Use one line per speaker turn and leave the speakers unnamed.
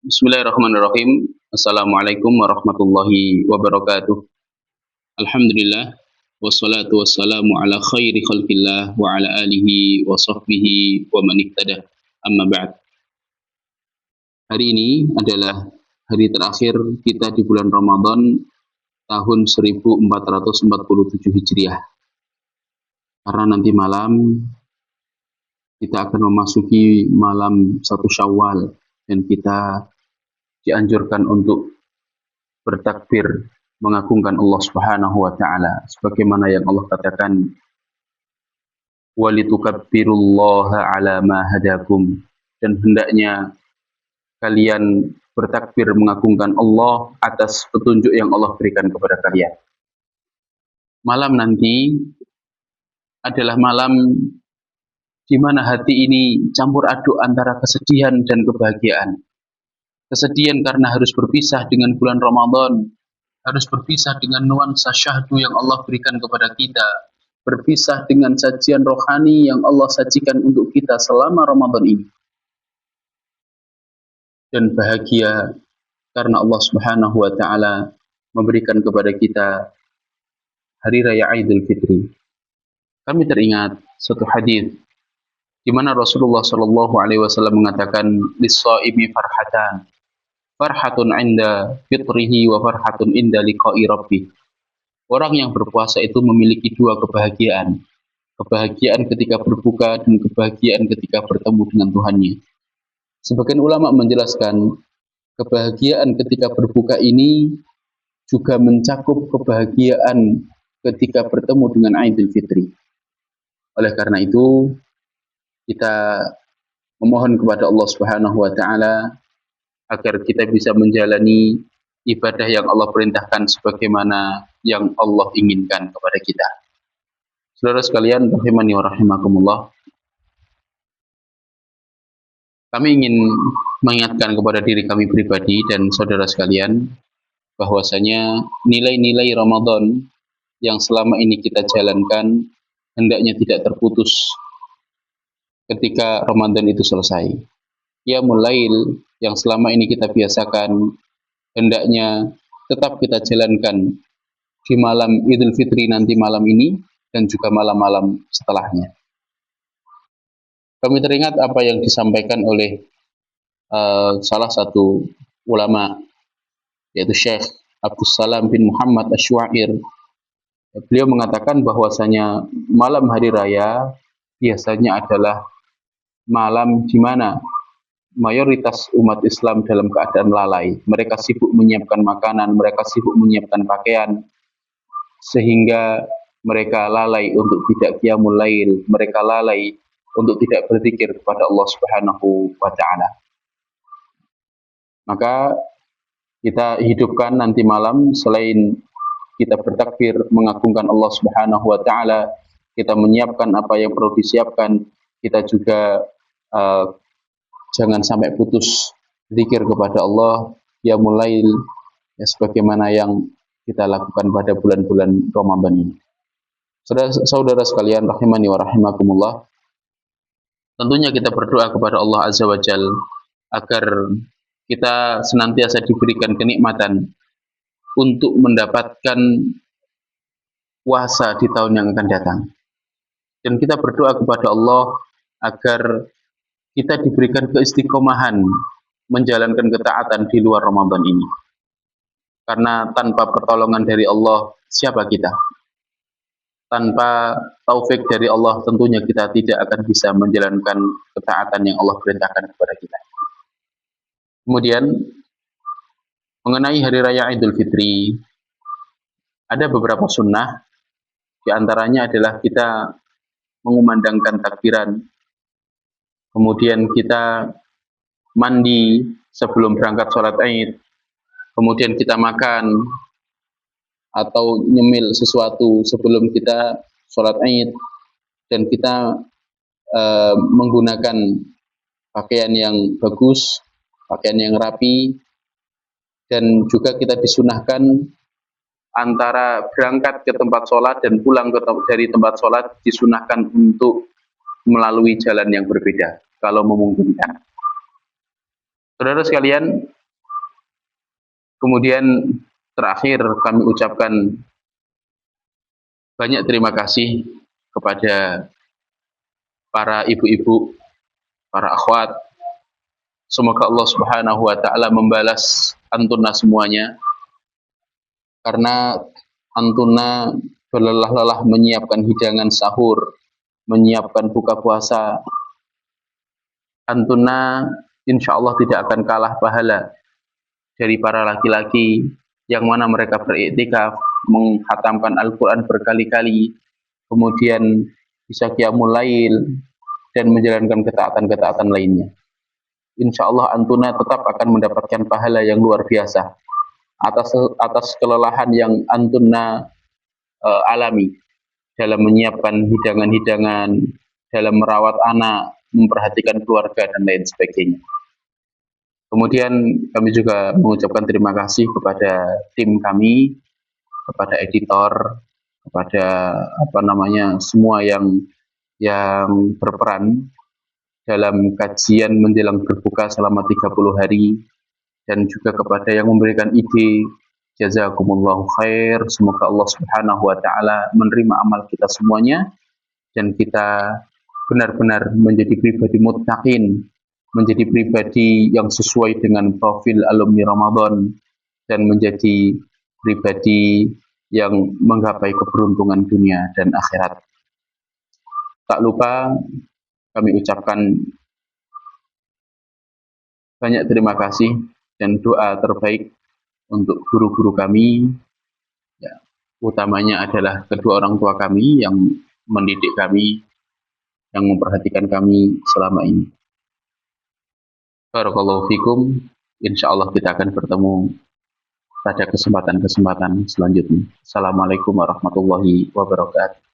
Bismillahirrahmanirrahim. Assalamualaikum warahmatullahi wabarakatuh. Alhamdulillah wassalatu wassalamu ala khairi khalqillah wa ala alihi wa sahbihi wa man ihtada. Amma ba'd. Hari ini adalah hari terakhir kita di bulan Ramadan tahun 1447 Hijriah. Karena nanti malam kita akan memasuki malam 1 Syawal dan kita dianjurkan untuk bertakbir mengagungkan Allah Subhanahu wa taala sebagaimana yang Allah katakan walitukabbirullaha ala ma hadakum, dan hendaknya kalian bertakbir mengagungkan Allah atas petunjuk yang Allah berikan kepada kalian. Malam nanti adalah malam di mana hati ini campur aduk antara kesedihan dan kebahagiaan. Kesedihan karena harus berpisah dengan bulan Ramadan, harus berpisah dengan nuansa syahdu yang Allah berikan kepada kita, berpisah dengan sajian rohani yang Allah sajikan untuk kita selama Ramadan ini. Dan bahagia karena Allah Subhanahu wa taala memberikan kepada kita hari raya Idul Fitri. Kami teringat satu hadis di mana Rasulullah Shallallahu alaihi wasallam mengatakan lis-shaimi farhatun inda fitrihi wa farhatun inda liqa'i rabbih. Orang yang berpuasa itu memiliki dua kebahagiaan. Kebahagiaan ketika berbuka dan kebahagiaan ketika bertemu dengan Tuhannya. Sebagian ulama menjelaskan kebahagiaan ketika berbuka ini juga mencakup kebahagiaan ketika bertemu dengan Idul Fitri. Oleh karena itu, kita memohon kepada Allah Subhanahu wa taala agar kita bisa menjalani ibadah yang Allah perintahkan sebagaimana yang Allah inginkan kepada kita. Saudara sekalian, rahimani wa rahimakumullah, kami ingin mengingatkan kepada diri kami pribadi dan saudara sekalian bahwasanya nilai-nilai Ramadan yang selama ini kita jalankan hendaknya tidak terputus ketika Ramadan itu selesai. Qiyamul Lail yang selama ini kita biasakan hendaknya tetap kita jalankan di malam Idul Fitri nanti malam ini dan juga malam-malam setelahnya. Kami teringat apa yang disampaikan oleh salah satu ulama, yaitu Syekh Abdus Salam bin Muhammad Asy-Syu'air. Beliau mengatakan bahwasanya malam hari raya biasanya adalah malam di mana mayoritas umat Islam dalam keadaan lalai. Mereka sibuk menyiapkan makanan, mereka sibuk menyiapkan pakaian, sehingga mereka lalai untuk tidak qiyamul lail, mereka lalai untuk tidak berzikir kepada Allah Subhanahu wa taala. Maka kita hidupkan nanti malam, selain kita bertakbir mengagungkan Allah Subhanahu wa taala, kita menyiapkan apa yang perlu disiapkan, kita juga jangan sampai putus zikir kepada Allah ya mulai ya sebagaimana yang kita lakukan pada bulan-bulan Ramadan ini. Saudara sekalian rahimani wa rahimakumullah, tentunya kita berdoa kepada Allah Azza wa Jalla agar kita senantiasa diberikan kenikmatan untuk mendapatkan puasa di tahun yang akan datang. Dan kita berdoa kepada Allah agar kita diberikan keistiqomahan menjalankan ketaatan di luar Ramadan ini. Karena tanpa pertolongan dari Allah, siapa kita? Tanpa taufik dari Allah, tentunya kita tidak akan bisa menjalankan ketaatan yang Allah perintahkan kepada kita. Kemudian, mengenai Hari Raya Idul Fitri, ada beberapa sunnah, di antaranya adalah kita mengumandangkan takbiran, kemudian kita mandi sebelum berangkat sholat Id, kemudian kita makan atau nyemil sesuatu sebelum kita sholat Id, dan kita menggunakan pakaian yang bagus, pakaian yang rapi, dan juga kita disunahkan antara berangkat ke tempat sholat dan pulang dari tempat sholat disunahkan untuk melalui jalan yang berbeda kalau memungkinkan. Saudara sekalian, kemudian terakhir kami ucapkan banyak terima kasih kepada para ibu-ibu, para akhwat. Semoga Allah Subhanahu wa taala membalas antuna semuanya, karena antuna berlelah-lelah menyiapkan hidangan sahur, menyiapkan buka puasa. Antuna insya Allah tidak akan kalah pahala dari para laki-laki yang mana mereka beriktikaf, menghatamkan Al-Quran berkali-kali, kemudian bisa qiyamul lail dan menjalankan ketaatan-ketaatan lainnya. Insya Allah antuna tetap akan mendapatkan pahala yang luar biasa atas kelelahan yang antuna alami dalam menyiapkan hidangan-hidangan, dalam merawat anak, memperhatikan keluarga dan lain sebagainya. Kemudian kami juga mengucapkan terima kasih kepada tim kami, kepada editor, kepada semua yang berperan dalam kajian menjelang berbuka selama 30 hari, dan juga kepada yang memberikan ide. Jazakumullahu khair. Semoga Allah Subhanahu wa taala menerima amal kita semuanya dan kita benar-benar menjadi pribadi muttaqin, menjadi pribadi yang sesuai dengan profil alumni Ramadan, dan menjadi pribadi yang menggapai keberuntungan dunia dan akhirat. Tak lupa kami ucapkan banyak terima kasih dan doa terbaik untuk guru-guru kami, ya, utamanya adalah kedua orang tua kami yang mendidik kami, yang memperhatikan kami selama ini. Barakallahu fikum. Insya Allah kita akan bertemu pada kesempatan-kesempatan selanjutnya. Assalamualaikum warahmatullahi wabarakatuh.